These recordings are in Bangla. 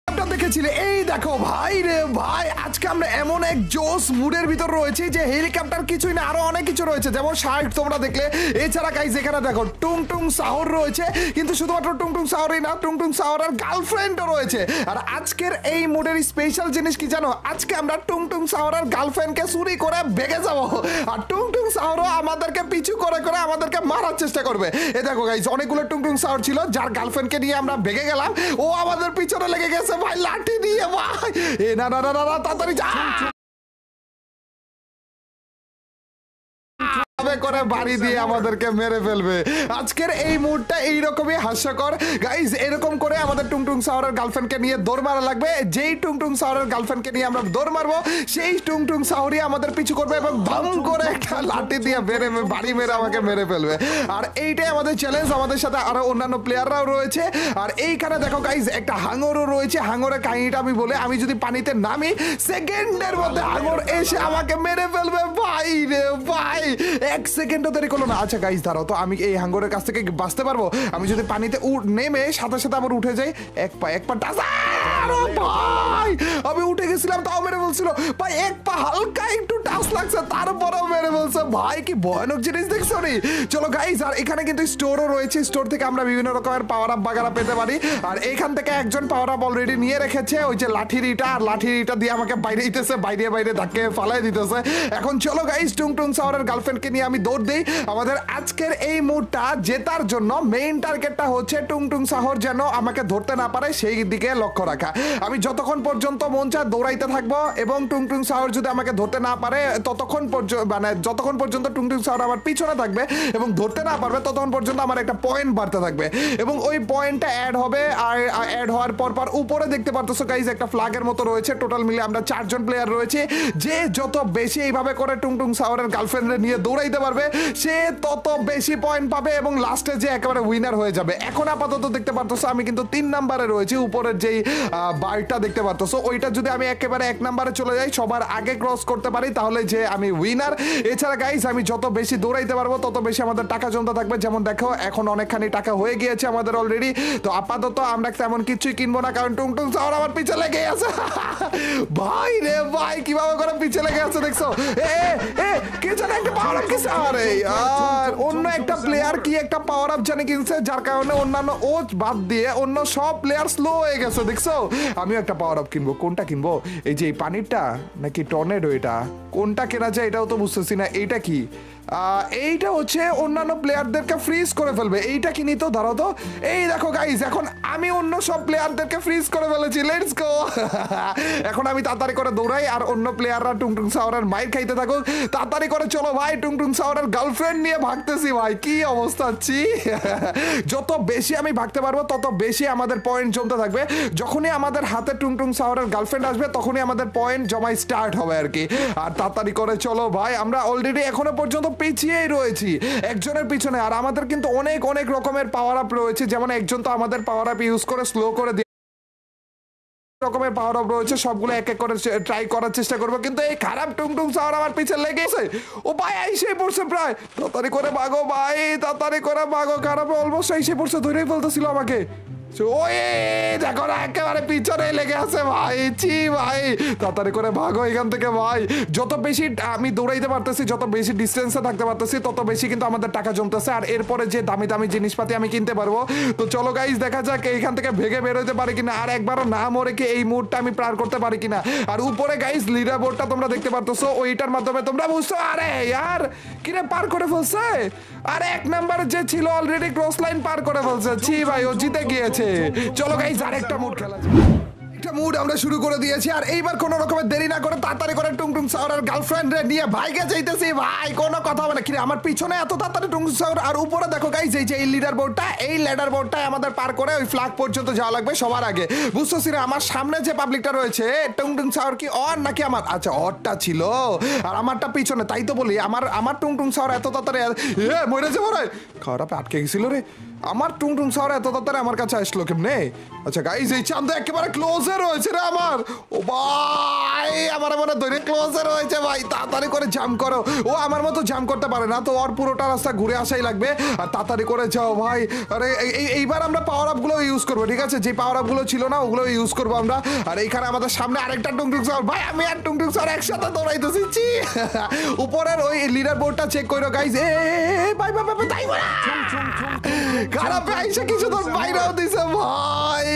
দেখেছিলে এই দেখো ভাই রে ভাই, আজকে আমরা এমন এক জোস মুডের ভিতর রয়েছি যে হেলিকপ্টার কিছুই না, আরো অনেক কিছু রয়েছে, যেমন শার্ক তোমরা দেখলে। এছাড়া গাইস এখানে দেখো টুংটুং সাহর রয়েছে, কিন্তু শুধুমাত্র টুংটুং সাহরই না, টুংটুং সাহরের গার্লফ্রেন্ডও রয়েছে। আর আজকের এই মুডের স্পেশাল জিনিস কি জানো? আজকে আমরা টুংটুং সাহরের গার্লফ্রেন্ডকে চুরি করে ভেগে যাবো, আর টুংটুং সাহরও আমাদেরকে পিছু করে করে আমাদেরকে মারার চেষ্টা করবে। এ দেখো গাইস, অনেকগুলো টুংটুং সাহর ছিল যার গার্লফ্রেন্ডকে নিয়ে আমরা ভেগে গেলাম, ও আমাদের পিছনে লেগে গেছে ভাই লাঠি দিয়ে ভাই। এ না না না না, তাড়াতাড়ি যা করে বাড়ি দিয়ে আমাদেরকে মেরে ফেলবে। আজকের এই মুডটা এইরকমই হাস্যকর গাইজ। এরকম করে আমাদের টুংটুং সাহরের গার্লফ্রেন্ডকে নিয়ে দৌড় মারা লাগবে। যেই টুংটুং সাহরের গার্লফ্রেন্ডকে নিয়ে আমরা দৌড় মারবো, সেই টুংটুং সাহরই আমাদের পিছু করবে এবং ধম করে একটা লাঠি দিয়ে বাড়ি মেরে আমাকে মেরে ফেলবে। আর এইটাই আমাদের চ্যালেঞ্জ। আমাদের সাথে আরো অন্যান্য প্লেয়াররাও রয়েছে। আর এইখানে দেখো গাইজ, একটা হাঙরও রয়েছে। হাঙরের কাহিনীটা আমি বলে, আমি যদি পানিতে নামি, সেকেন্ডের মধ্যে হাঙর এসে আমাকে মেরে ফেলবে ভাই রে ভাই। এক সেকেন্ডও দেরি করলো না। আচ্ছা গাইস দাঁড়াও তো, আমি এই হাঙ্গরের কাছ থেকে বাঁচতে পারবো? আমি যদি পানিতে নেমে সাথে সাথে আবার উঠে যাই, এক পা ভাই, আমি উঠে গেছিলাম তাও মেরে বলছিল ভাই, এক পা হালকা একটু টাচ লাগছে তারপরেও মেরে বলছে ভাই। কি ভয়ানক জিনিস দেখছো নি। চলো গাইস, আর এখানে কিন্তু স্টোরও রয়েছে। স্টোর থেকে আমরা বিভিন্ন রকমের পাওয়ার আপ বাগারা পেতে পারি। আর এইখান থেকে একজন পাওয়ার আপ অলরেডি নিয়ে রেখেছে, ওই যে লাঠির ইটা, আর লাঠির ইটা দিয়ে আমাকে বাইরে দিতেছে, বাইরে ধাক্কে ফালাই দিতেছে। এখন চলো গাইস, টুংটুং সাহরের গার্লফ্রেন্ডকে নিয়ে আমি দৌড় দেই। আমাদের আজকের এই মুডটা জেতার জন্য মেইন টার্গেটটা হচ্ছে টুংটুং সাহর যেন আমাকে ধরতে না পারে, সেই দিকে লক্ষ্য রাখা। আমি যতক্ষণ পর্যন্ত মন চায় দৌড়াইতে থাকবো, এবং টুংটুং সাহর যদি আমাকে ধরতে না পারে ততক্ষণ পর্যন্ত, মানে যতক্ষণ পর্যন্ত টুংটুং সাহর আমার পিছনে থাকবে এবং ধরতে না পারবে, ততক্ষণ পর্যন্ত আমার একটা পয়েন্ট বাড়তে থাকবে এবং ওই পয়েন্টটা অ্যাড হবে। আর অ্যাড হওয়ার পর উপরে দেখতে পারতেছো গাইজ, একটা ফ্ল্যাগের মতো রয়েছে। টোটাল মিলে আমরা 4 জন প্লেয়ার রয়েছে। যে যত বেশি এইভাবে করে টুংটুং সাহরের গার্লফ্রেন্ডে নিয়ে দৌড়াইতে পারবে, সে তত বেশি পয়েন্ট পাবে এবং লাস্টে যে একেবারে উইনার হয়ে যাবে। এখন আপাতত দেখতে পারতেছো আমি কিন্তু 3 নাম্বারে রয়েছি। উপরের যেই বারটা দেখতে পারতেছো, ওইটা যদি আমি একেবারে 1 নাম্বারে চলে যাই, সবার আগে ক্রস করতে পারি, তাহলে যে আমি উইনার। এছাড়া গাইস, আমি যত বেশি দৌড়াইতে পারবো তত বেশি আমাদের টাকা জমতে থাকবে। যেমন দেখো, এখন অনেকখানি টাকা হয়ে গিয়েছে আমাদের অলরেডি। তো আপাতত আমরা তেমন কিছুই কিনবো না, কারণ টুংটুং সাহর আমার পিছে লেগে আছে ভাই রে ভাই, কিভাবে করে পিছে লেগে আছে দেখছো। কে জানে একটা পাওয়ার আপ কিনছে, আরে আর অন্য একটা প্লেয়ার কি একটা পাওয়ার আপ জানে কিনছে, যার কারণে অন্যান্য ও বাদ দিয়ে অন্য সব প্লেয়ার স্লো হয়ে গেছে দেখছো। আমিও একটা পাওয়ার আপ কিনবো। কোনটা কিনবো? এই যে এই পানিরটা নাকি টর্নেডো, এটা কোনটা কেনা যায় এটাও তো বুঝতেছি না। এইটা কি? এইটা হচ্ছে অন্যান্য প্লেয়ারদেরকে ফ্রিজ করে ফেলবে। এইটা কিনি তো, দাঁড়াও তো। এই দেখো গাইজ, এখন আমি অন্য সব প্লেয়ারদেরকে ফ্রিজ করে ফেলেছি। লেটস গো এখন আমি তাড়াতাড়ি করে দৌড়াই, আর অন্য প্লেয়াররা টুংটুং সাহরের মাইর খাইতে থাকুক। তাড়াতাড়ি করে চলো ভাই, টুংটুং সাহরের গার্লফ্রেন্ড নিয়ে ভাগতেছি ভাই। কি অবস্থা ছি যত বেশি আমি ভাগতে পারবো তত বেশি আমাদের পয়েন্ট জমতে থাকবে। যখনই আমাদের হাতে টুংটুং সাহরের গার্লফ্রেন্ড আসবে, তখনই আমাদের পয়েন্ট জমাই স্টার্ট হবে আর কি। আর তাড়াতাড়ি করে চলো ভাই, আমরা অলরেডি এখনো পর্যন্ত পিছিয়েই রয়েছি একজনের পিছনে। আর আমাদের কিন্তু অনেক অনেক রকমের পাওয়ার আপ রয়েছে, যেমন একজন তো আমাদের পাওয়ার আপ ইউজ করে স্লো করে রকমের পাওয়ার আপ রয়েছে, সবগুলো এক এক করে ট্রাই করার চেষ্টা করবো। কিন্তু এই খারাপ টুংটুং সাহর আমার পিছে লেগেছে। ও ভাই এসে পড়ছে প্রায়, তাড়াতাড়ি করে ভাগো ভাই, তাড়াতাড়ি করে ভাগো। খারাপ অলমোস্ট এসে পড়ছে, ধরেই ফেলতেছিল আমাকে। ওই দেখো না, একেবারে পিছনে লেগে আছে ভাই। ছি ভাই, তাড়াতাড়ি করে ভাগো এখান থেকে ভাই। যত বেশি আমি দৌড়াইতে পারতেছি, যত বেশি ডিস্টেন্সে থাকতে পারতেছি, তত বেশি কিন্তু আমাদের টাকা জমতেছে। আর এরপরে যে দামি দামি জিনিসপাতি আমি কিনতে পারবো। তো চলো গাইস, দেখা যাক এইখান থেকে ভেগে বের হইতে পারি কিনা, আর একবারও না মরে কি এই মুডটা আমি পার করতে পারি কিনা। আর উপরে গাইস লিডার বোর্ডটা তোমরা দেখতে পারতেছো, ওইটার মাধ্যমে তোমরা বুঝছো। আরে ইয়ার কিরে, পার করে ফেলছে। আর 1 নাম্বার যে ছিল অলরেডি ক্রস লাইন পার করে ফেলছে। ছি ভাই, ও জিতে গিয়েছে। চলো গাইস, আরেকটা মুড খেলা যাক। একটা মুড আমরা শুরু করে দিয়েছি, আর এইবার কোনো রকমের দেরি না করে তাড়াতাড়ি করে টুংটুং সাহরের গার্লফ্রেন্ড নিয়ে ভাইকে যাইতেছি ভাই। কোনো কথা হবে না। কি আমার পিছনে এত তাড়াতাড়ি টুংটুং সাহর। আর উপরে দেখো গাইস, এই যে এই লিডার বোর্ডটা, এই ল্যাডার বোর্ডটা আমাদের পার করে ওই ফ্ল্যাগ পর্যন্ত যাওয়া লাগবে সবার আগে। বুঝতেছি না, আমার সামনে যে পাবলিকটা রয়েছে, টুংটুং সাহর কি অন নাকি আমার? আচ্ছা অরটা ছিল, আর আমারটা পিছনে। তাই তো বলি, আমার টুংটুং সাহর এত তাড়াতাড়ি মরে যাবো রে। খাওয়াটা আটকে গেছিল রে। আমার টুংটুং সাওয়ার এত তাড়াতাড়ি আমার কাছে আসলো কেমনে? আচ্ছা গাইস, এই চাঁদ একেবারে ক্লোজে রয়েছে রে আমার। ও ভাই, আমার মনে ধরে ক্লোজে রয়েছে ভাই, তাড়াতাড়ি করে জাম্প করো। ও আমার মতো জাম্প করতে পারে না, তো ওর পুরোটা রাস্তা ঘুরে আসাই লাগবে। আর তাড়াতাড়ি করে যাও ভাই। আরে এইবার আমরা পাওয়ার আপ গুলো ইউজ করবো, ঠিক আছে? যে পাওয়ার আপ গুলো ছিল না ওগুলো ইউজ করবো আমরা। আর এইখানে আমাদের সামনে আরেকটা টুংটুং সাওয়ার। ভাই আমি আর টুংটুং সাওয়ার একসাথে দৌড়াইতেছি। উপরের ওই লিডার বোর্ডটা চেক করো গাইস। এ ভাই ভাই ভাই তাই বলা খারাপ আইসা কিছু তোর বাইরেও দিছে ভাই,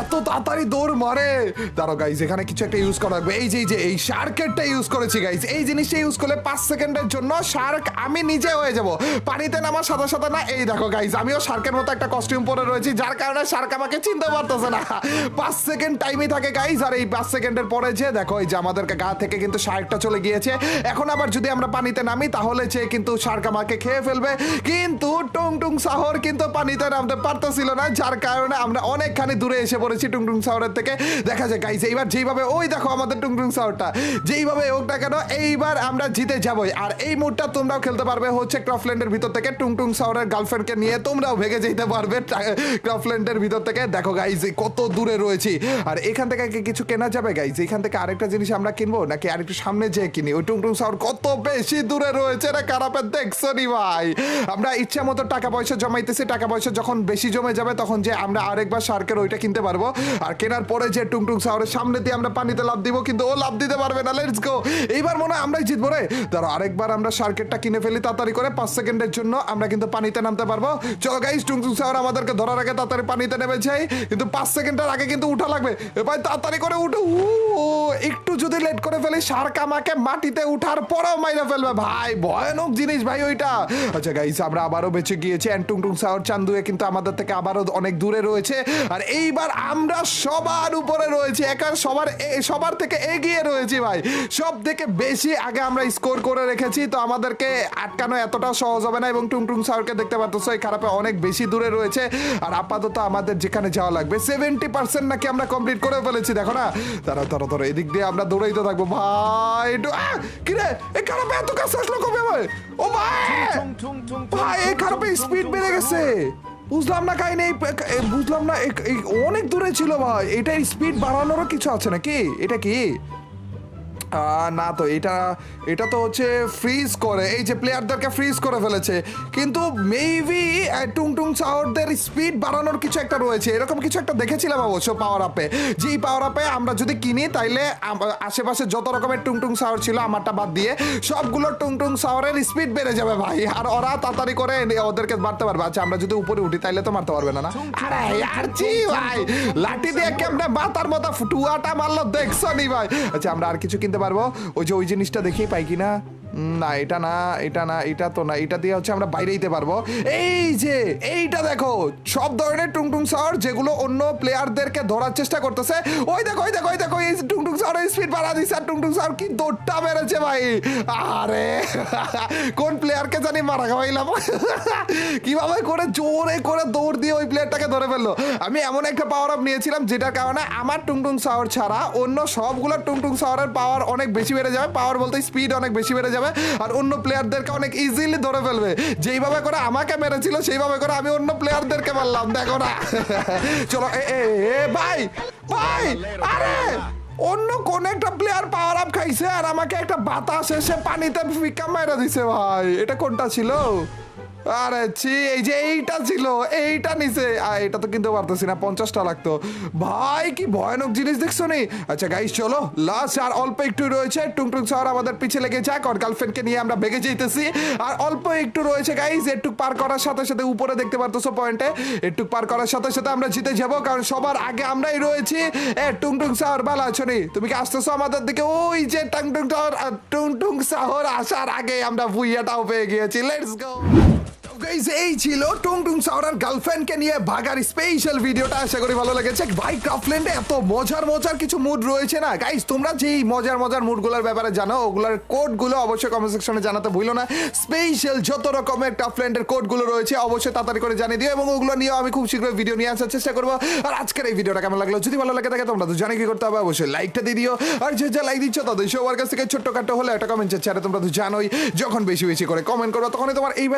এত তাড়াতাড়ি দৌড় মারে। দাঁড়াও গাইস, এখানে কিছু একটা ইউজ করা লাগবে। এই যে এই শার্কেরটা ইউজ করেছি গাইস। এই জিনিসটা ইউজ করলে 5 সেকেন্ডের জন্য শার্ক আমি নিজে হয়ে যাব, পানিতে নামার সাথে সাথে না। এই দেখো গাইস, আমিও শার্কের মতো একটা কস্টিউম পরে রয়েছি, যার কারণে শার্ক আমাকে চিনতে পারতেছে না। 5 সেকেন্ড টাইমই থাকে গাইস। আর এই 5 সেকেন্ডের পরে যে দেখো, এই যে আমাদের গা থেকে কিন্তু শার্কটা চলে গিয়েছে। এখন আবার যদি আমরা পানিতে নামি তাহলে যে কিন্তু শার্ক আমাকে খেয়ে ফেলবে। কিন্তু টুংটুং সাহর কিন্তু পানিতে নামতে পারতেছিল না, যার কারণে আমরা অনেকখানি দূরে এসে পড়েছি টুংটুং সাহরের থেকে। দেখা যায় গাইস, এইবার যেইভাবে ওই দেখো আমাদের টুংটুং সাহরটা যেইভাবে হোক না কেন, এইবার আমরা জিতে যাবই। আর এই মুডটা তোমরাও খেলতে পারবে হচ্ছে ক্রাফল্যান্ডের ভিতর থেকে। টুংটুং সাহরের গার্লফ্রেন্ডকে নিয়ে তোমরাও ভেগে যেতে পারবে ক্রাফল্যান্ডের ভিতর থেকে। দেখো গাইস কত দূরে রয়েছি। আর এখান থেকে কিছু কেনা যাবে গাইস? এখান থেকে আরেকটা জিনিস আমরা কিনবো নাকি আরেকটু সামনে যেয়ে কিনি? ওই টুংটুং সাহর কত বেশি দূরে রয়েছে রে খারাপে, দেখছো নি ভাই? আমরা ইচ্ছা মতো টাকা পয়সা জমাইতেছি, টাকা পয়সা যখন বেশি জমে যাবে তখন যে আমরা আরেকবার শার্কের ওইটা কিনতে পারবো। আর কেনার পরে যে টুংটুং সাহরের সামনে দিয়ে আমরা পানিতে লাফ দিব, কিন্তু ও লাফ দিতে পারবে না। লেটস গো, এইবার মনে হয় আমরাই জিতবো রে। ধরো আরেকবার আমরা শার্কেরটা কিনে ফেলি তাড়াতাড়ি করে, 5 সেকেন্ডের জন্য আমরা কিন্তু পানিতে নামতে পারবো। চলো গাইস, টুংটুং সাহর আমাদেরকে ধরার আগে তাড়াতাড়ি পানিতে নেমে যাই, কিন্তু 5 সেকেন্ডের আগে কিন্তু উঠা লাগবে। ভাই তাড়াতাড়ি করে উঠো। একটু যদি লেট করে ফেলি শার্ক আমাকে মাটিতে উঠার পরেও মাইরা ফেলবে ভাই, ভয়ানক জিনিস ভাই ওইটা। আচ্ছা গাইস, আমরা আবারও বেঁচে গিয়েছি। এন্ড টুংটুং সাহর চান্দুয়ে কিন্তু আমাদের থেকে আবারও অনেক দূরে রয়েছে। আর এইবার আমরা সবার উপরে রয়েছি, একার সবার থেকে এগিয়ে রয়েছি ভাই। সব থেকে বেশি আগে আমরা স্কোর করে রেখেছি, তো আমাদেরকে আটকানো এতটা সহজ হবে না। এবং টুংটুং সাহরকে দেখতে পাচ্ছ এই খারাপে অনেক বেশি দূরে রয়েছে। আর আপাতত আমাদের যেখানে যাওয়া লাগবে 70% নাকি আমরা কমপ্লিট করে ফেলেছি। দেখো না, তারা এদিক দিয়ে আমরা দৌড়াইতে থাকবো ভাই। কিরে এই খারাপে এত কাছে আসলো কবে ভাই? ও ভাই ভাই, এই খারাপে স্পিড বেড়ে গেছে। বুঝলাম না কাহিনী, বুঝলাম না, অনেক দূরে ছিল ভাই। এটা স্পিড বাড়ানোরও কিছু আছে নাকি? এটা কি না, তো এটা তো হচ্ছে ফ্রিজ করে, এই যে প্লেয়ারদেরকে ফ্রিজ করে ফেলেছে। কিন্তু মেবি টুংটুং সাহরদের স্পিড বাড়ানোর কিছু একটা রয়েছে, এরকম কিছু একটা দেখেছিলাম অবশ্য পাওয়ার আপে। যেই পাওয়ার আপে আমরা যদি কিনি তাইলে আশেপাশে যত রকমের টুংটুং সাহর ছিল আমারটা বাদ দিয়ে সবগুলো টুংটুং সাহরের স্পিড বেড়ে যাবে ভাই। আর ওরা তাড়াতাড়ি করে ওদেরকে মারতে পারবে। আচ্ছা, আমরা যদি উপরে উঠি তাইলে তো মারতে পারবে না। আরে আর জি ভাই, লাঠি দিয়ে কেমনে মাথার মতো ফুটুয়াটা মারলো দেখছো নি ভাই? আচ্ছা, আমরা আর কিছু কিনতে পারবো? ওই জিনিসটা দেখেই পাই কিনা? না, এটা না, এটা তো না। এটা দিয়ে হচ্ছে আমরা বাইরে দিতে পারবো। এই যে এইটা দেখো, সব ধরনের টুংটুং সাওয়ার যেগুলো অন্য প্লেয়ারদেরকে ধরার চেষ্টা করতেছে। ওই দেখো এই টুংটুং সাওয়ারের স্পিড বাড়া দিচ্ছে। আর টুংটুং সাওয়ার কি দৌড়টা মেরেছে ভাই! আরে কোন প্লেয়ারকে জানি মারা খাওয়াইলাম। কিভাবে করে জোরে করে দৌড় দিয়ে ওই প্লেয়ারটাকে ধরে ফেললো। আমি এমন একটা পাওয়ার আপ নিয়েছিলাম যেটার কারণে আমার টুংটুং সাওয়ার ছাড়া অন্য সবগুলো টুংটুং সাওয়ারের পাওয়ার অনেক বেশি বেড়ে যাবে। পাওয়ার বলতে স্পিড অনেক বেশি বেড়ে যাবে, আর অন্য প্লেয়ারদেরকে অনেক ইজিলি ধরে ফেলবে। যেইভাবে করে আমাকে মেরেছিল সেইভাবে করে আমি অন্য প্লেয়ারদেরকে মারলাম। দেখো না, চলো ভাই ভাই, আরে অন্য কোন একটা প্লেয়ার পাওয়ার আপ খাইছে আর আমাকে একটা বাতাস এসে পানিতে ফিকা মেরে দিছে ভাই। এটা কোনটা ছিল? আরে এই যে এইটা ছিল, এইটা নিচে। এটা তো কিনতে পারতেছি না, 50টা লাগতো ভাই। কি ভয়ানক জিনিস দেখছো নি? আচ্ছা গাইস, চলো লাস্ট আর অল্প একটু রয়েছে। টুংটুং সাওয়ার আমাদের পিছে লেগে যাক, আর গার্লফ্রেন্ডকে নিয়ে আমরা বেগে যেতেছি। আর অল্প একটু রয়েছে গাইস, একটু পার করার সাথে সাথে উপরে দেখতে পারতেছো পয়েন্টে, একটু পার করার সাথে সাথে আমরা জিতে যাবো, কারণ সবার আগে আমরাই রয়েছি। টুংটুং সাওয়ার ভালো আছো নি? তুমি কি আসতেছো আমাদের দিকে? ওই যে টুংটুং সাওয়ার আসার আগে আমরা ভুইয়াটাও পেয়ে গিয়েছি। লেটস গো গাইস, এই ছিল টুংটুং সাওয়ার গার্লফ্রেন্ডকে নিয়ে ভাগার স্পেশাল ভিডিওটা। আশা করি ভালো লেগেছে ভাই। ক্রাফল্যান্ডে এত মজার কিছু মুড রয়েছে না গাইস। তোমরা যেই মজার মুডগুলোর ব্যাপারে জানো, ওগুলোর কোডগুলো অবশ্যই কমেন্ট সেকশনে জানাতে ভুলো না। স্পেশাল যত রকমের ক্রাফল্যান্ডের কোডগুলো রয়েছে অবশ্যই তাড়াতাড়ি করে জানিয়ে দিও, এবং ওগুলো নিয়ে আমি খুব শীঘ্রই ভিডিও নিয়ে আসার চেষ্টা করবো। আর আজকের এই ভিডিওটা কেমন লাগলো? যদি ভালো লাগে থাকে তোমরা তো জানি কি করতে হবে, অবশ্যই লাইকটা দিয়ে দিও। আর যে লাইক দিচ্ছ তাদের সবার কাছ থেকে ছোট্টখাটো হলে একটা কমেন্ট চাচ্ছে। তোমরা তো জানোই যখন বেশি করে কমেন্ট করো তখনই তোমার এই